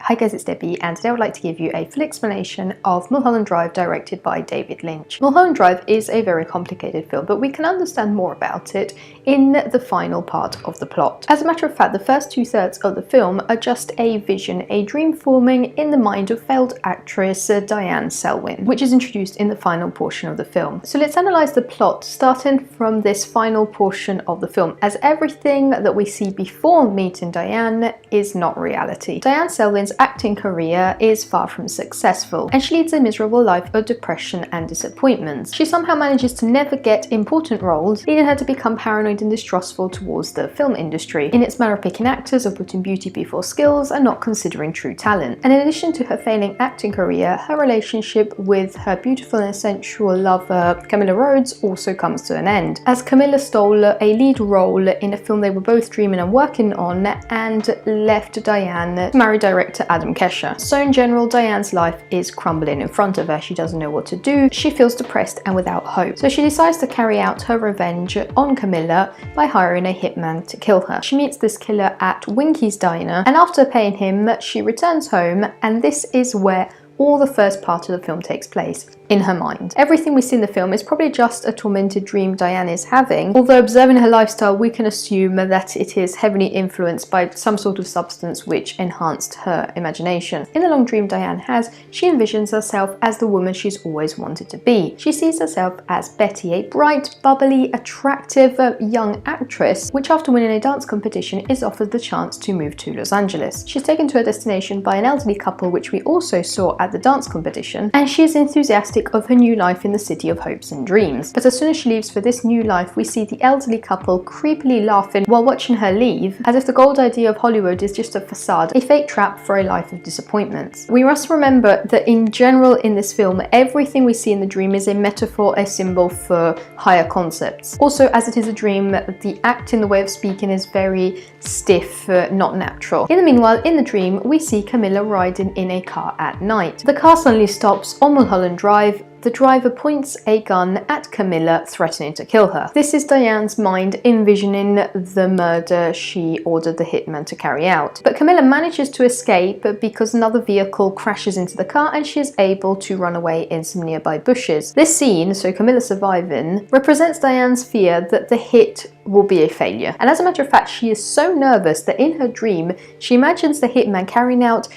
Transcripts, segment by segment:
Hi guys, it's Debbie, and today I would like to give you a full explanation of Mulholland Drive, directed by David Lynch. Mulholland Drive is a very complicated film, but we can understand more about it in the final part of the plot. As a matter of fact, the first 2/3 of the film are just a vision, a dream forming in the mind of failed actress Diane, which is introduced in the final portion of the film. So let's analyze the plot starting from this final portion of the film, as everything that we see before meeting Diane is not reality. Diane Selwyn's acting career is far from successful, and she leads a miserable life of depression and disappointments. She somehow manages to never get important roles, leading her to become paranoid and distrustful towards the film industry, in its manner of picking actors or putting beauty before skills and not considering true talent. And in addition to her failing acting career, her relationship with her beautiful and sensual lover Camilla Rhodes also comes to an end, as Camilla stole a lead role in a film they were both dreaming and working on and left Diane to marry director Adam Kesher. So in general, Diane's life is crumbling in front of her. She doesn't know what to do, she feels depressed and without hope. So she decides to carry out her revenge on Camilla by hiring a hitman to kill her. She meets this killer at Winky's Diner, and after paying him, she returns home, and this is where all the first part of the film takes place, in her mind. Everything we see in the film is probably just a tormented dream Diane is having, although observing her lifestyle we can assume that it is heavily influenced by some sort of substance which enhanced her imagination. In the long dream Diane has, she envisions herself as the woman she's always wanted to be. She sees herself as Betty, a bright, bubbly, attractive young actress, which after winning a dance competition is offered the chance to move to Los Angeles. She's taken to her destination by an elderly couple, which we also saw at the dance competition, and she is enthusiastic of her new life in the city of hopes and dreams. But as soon as she leaves for this new life, we see the elderly couple creepily laughing while watching her leave, as if the gold idea of Hollywood is just a facade, a fake trap for a life of disappointments. We must remember that in general in this film, everything we see in the dream is a metaphor, a symbol for higher concepts. Also, as it is a dream, the acting, the way of speaking is very stiff, not natural. In the meanwhile, in the dream, we see Camilla riding in a car at night. The car suddenly stops on Mulholland Drive. The driver points a gun at Camilla, threatening to kill her. This is Diane's mind envisioning the murder she ordered the hitman to carry out. But Camilla manages to escape because another vehicle crashes into the car and she is able to run away in some nearby bushes. This scene, so Camilla surviving, represents Diane's fear that the hit will be a failure. And as a matter of fact, she is so nervous that in her dream, she imagines the hitman carrying out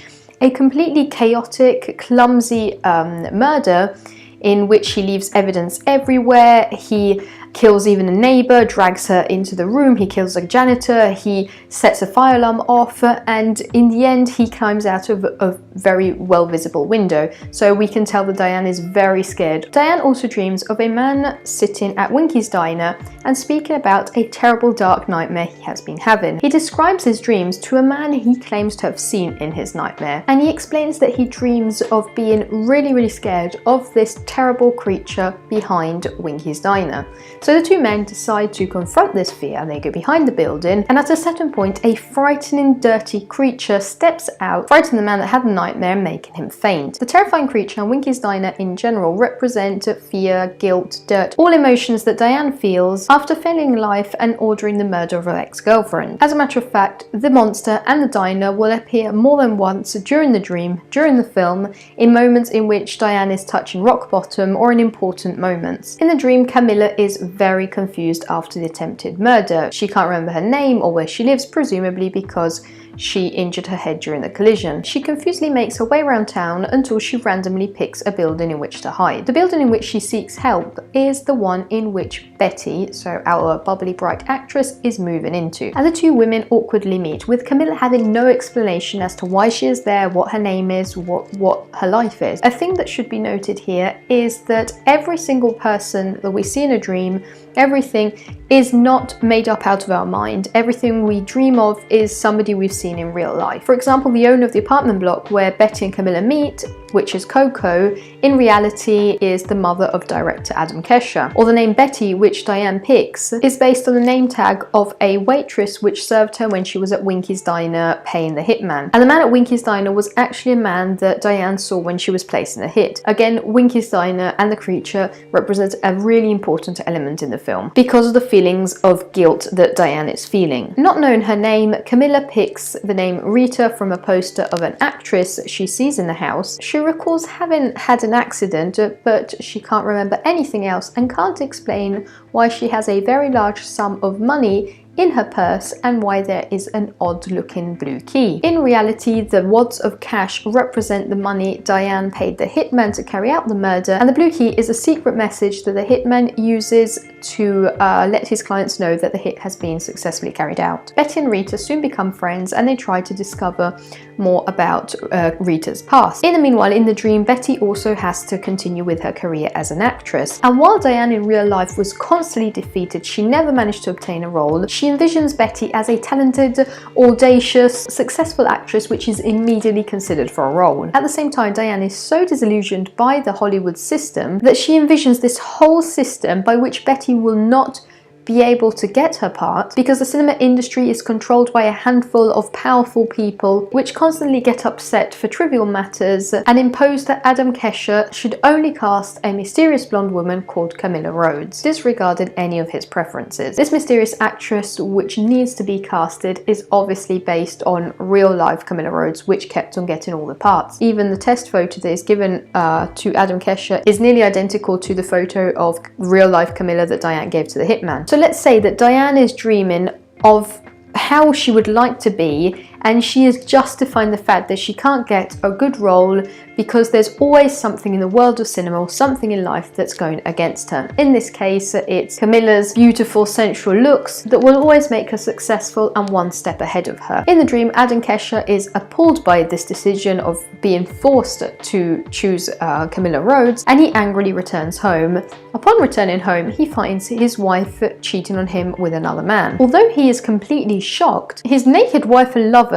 a completely chaotic, clumsy murder in which he leaves evidence everywhere. He kills even a neighbor, drags her into the room, he kills a janitor, he sets a fire alarm off, and in the end he climbs out of a very well visible window. So we can tell that Diane is very scared. Diane also dreams of a man sitting at Winky's Diner and speaking about a terrible dark nightmare he has been having. He describes his dreams to a man he claims to have seen in his nightmare, and he explains that he dreams of being really scared of this terrible creature behind Winky's Diner. So the two men decide to confront this fear, and they go behind the building, and at a certain point a frightening dirty creature steps out, frightening the man that had the nightmare and making him faint. The terrifying creature and Winky's Diner in general represent fear, guilt, dirt, all emotions that Diane feels after failing life and ordering the murder of her ex-girlfriend. As a matter of fact, the monster and the diner will appear more than once during the dream, during the film, in moments in which Diane is touching rock bottom or in important moments. In the dream, Camilla is very confused after the attempted murder. She can't remember her name or where she lives, presumably because she injured her head during the collision. She confusedly makes her way around town until she randomly picks a building in which to hide. The building in which she seeks help is the one in which Betty, so our bubbly bright actress, is moving into. And the two women awkwardly meet, with Camilla having no explanation as to why she is there, what her name is, what her life is. A thing that should be noted here is that every single person that we see in a dream, everything is not made up out of our mind. Everything we dream of is somebody we've seen in real life. For example, the owner of the apartment block where Betty and Camilla meet which is Coco, in reality is the mother of director Adam Kesher. Or the name Betty, which Diane picks, is based on the name tag of a waitress which served her when she was at Winky's Diner paying the hitman. And the man at Winky's Diner was actually a man that Diane saw when she was placing the hit. Again, Winky's Diner and the creature represent a really important element in the film because of the feelings of guilt that Diane is feeling. Not knowing her name, Camilla picks the name Rita from a poster of an actress she sees in the house. She recalls having had an accident, but she can't remember anything else and can't explain why she has a very large sum of money in her purse and why there is an odd looking blue key. In reality, the wads of cash represent the money Diane paid the hitman to carry out the murder, and the blue key is a secret message that the hitman uses to let his clients know that the hit has been successfully carried out. Betty and Rita soon become friends and they try to discover more about Rita's past. In the meanwhile, in the dream, Betty also has to continue with her career as an actress. And while Diane in real life was constantly defeated, she never managed to obtain a role. She envisions Betty as a talented, audacious, successful actress which is immediately considered for a role. At the same time, Diane is so disillusioned by the Hollywood system that she envisions this whole system by which Betty will not be able to get her part because the cinema industry is controlled by a handful of powerful people which constantly get upset for trivial matters and impose that Adam Kesher should only cast a mysterious blonde woman called Camilla Rhodes, disregarded any of his preferences. This mysterious actress which needs to be casted is obviously based on real life Camilla Rhodes, which kept on getting all the parts. Even the test photo that is given to Adam Kesher is nearly identical to the photo of real life Camilla that Diane gave to the hitman. So let's say that Diane is dreaming of how she would like to be, and she is justifying the fact that she can't get a good role because there's always something in the world of cinema or something in life that's going against her. In this case, it's Camilla's beautiful sensual looks that will always make her successful and one step ahead of her. In the dream, Adam Kesher is appalled by this decision of being forced to choose Camilla Rhodes, and he angrily returns home. Upon returning home, he finds his wife cheating on him with another man. Although he is completely shocked, his naked wife and lover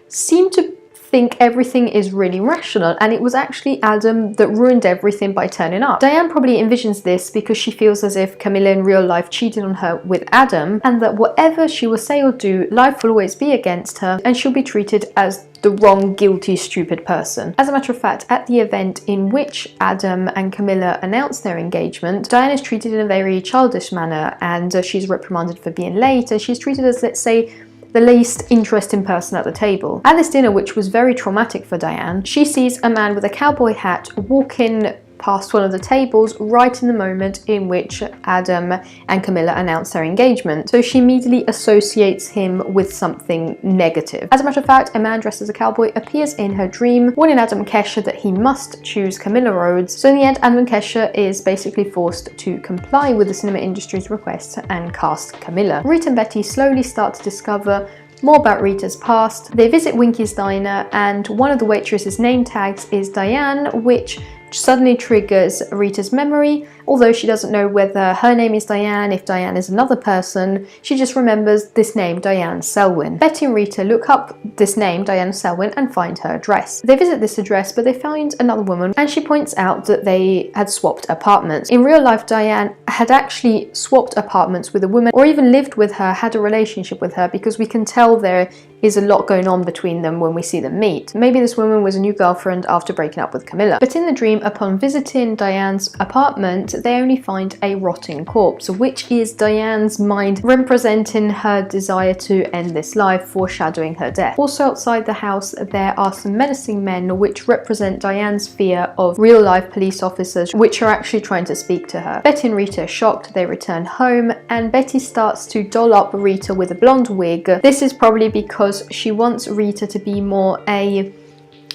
seem to think everything is really rational, and it was actually Adam that ruined everything by turning up. Diane probably envisions this because she feels as if Camilla in real life cheated on her with Adam, and that whatever she will say or do, life will always be against her and she'll be treated as the wrong, guilty, stupid person. As a matter of fact, at the event in which Adam and Camilla announce their engagement, Diane is treated in a very childish manner, and she's reprimanded for being late, and she's treated as, let's say, the least interesting person at the table. At this dinner, which was very traumatic for Diane, she sees a man with a cowboy hat walking past one of the tables right in the moment in which Adam and Camilla announce their engagement. So she immediately associates him with something negative. As a matter of fact, a man dressed as a cowboy appears in her dream, warning Adam Kesher that he must choose Camilla Rhodes. So in the end, Adam Kesher is basically forced to comply with the cinema industry's request and cast Camilla. Rita and Betty slowly start to discover more about Rita's past. They visit Winky's Diner, and one of the waitress's name tags is Diane, which suddenly triggers Rita's memory. Although she doesn't know whether her name is Diane, if Diane is another person, she just remembers this name, Diane Selwyn. Betty and Rita look up this name, Diane Selwyn, and find her address. They visit this address, but they find another woman, and she points out that they had swapped apartments. In real life, Diane had actually swapped apartments with a woman, or even lived with her, had a relationship with her, because we can tell there is a lot going on between them when we see them meet. Maybe this woman was a new girlfriend after breaking up with Camilla. But in the dream, upon visiting Diane's apartment, they only find a rotting corpse, which is Diane's mind representing her desire to end this life, foreshadowing her death. Also outside the house, there are some menacing men which represent Diane's fear of real-life police officers, which are actually trying to speak to her. Betty and Rita are shocked. They return home, and Betty starts to doll up Rita with a blonde wig. This is probably because she wants Rita to be more a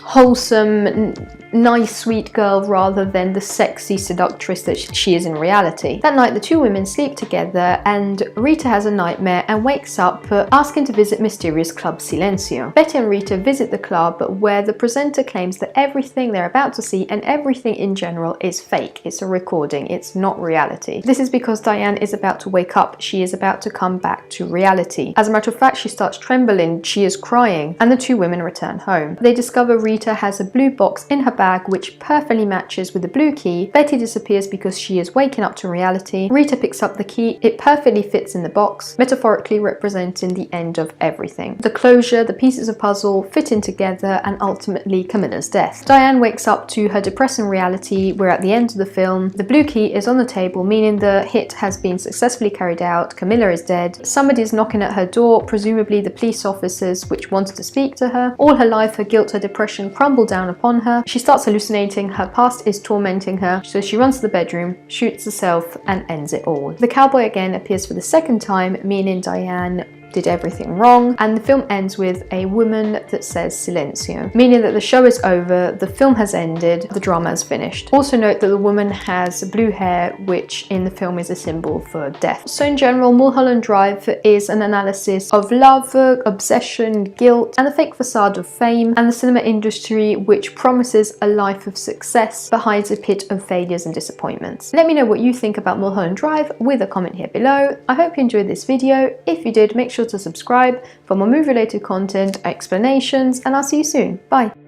wholesome, nice, sweet girl rather than the sexy seductress that she is in reality. That night the two women sleep together and Rita has a nightmare and wakes up asking to visit mysterious Club Silencio. Betty and Rita visit the club where the presenter claims that everything they're about to see and everything in general is fake. It's a recording, it's not reality. This is because Diane is about to wake up, she is about to come back to reality. As a matter of fact, she starts trembling, she is crying, and the two women return home. They discover Rita has a blue box in her bag which perfectly matches with the blue key. Betty disappears because she is waking up to reality. Rita picks up the key, it perfectly fits in the box, metaphorically representing the end of everything. The closure, the pieces of puzzle fitting together, and ultimately Camilla's death. Diane wakes up to her depressing reality. We're at the end of the film. The blue key is on the table, meaning the hit has been successfully carried out. Camilla is dead. Somebody is knocking at her door, presumably the police officers which wanted to speak to her. All her life, her guilt, her depression crumble down upon her. She starts hallucinating, her past is tormenting her, so she runs to the bedroom, shoots herself, and ends it all. The cowboy again appears for the second time, meaning Diane did everything wrong, and the film ends with a woman that says silencio, meaning that the show is over, the film has ended, the drama is finished. Also note that the woman has blue hair, which in the film is a symbol for death. So in general, Mulholland Drive is an analysis of love, obsession, guilt, and the fake facade of fame, and the cinema industry which promises a life of success but hides a pit of failures and disappointments. Let me know what you think about Mulholland Drive with a comment here below. I hope you enjoyed this video. If you did, make sure to subscribe for more movie related content, explanations, and I'll see you soon. Bye!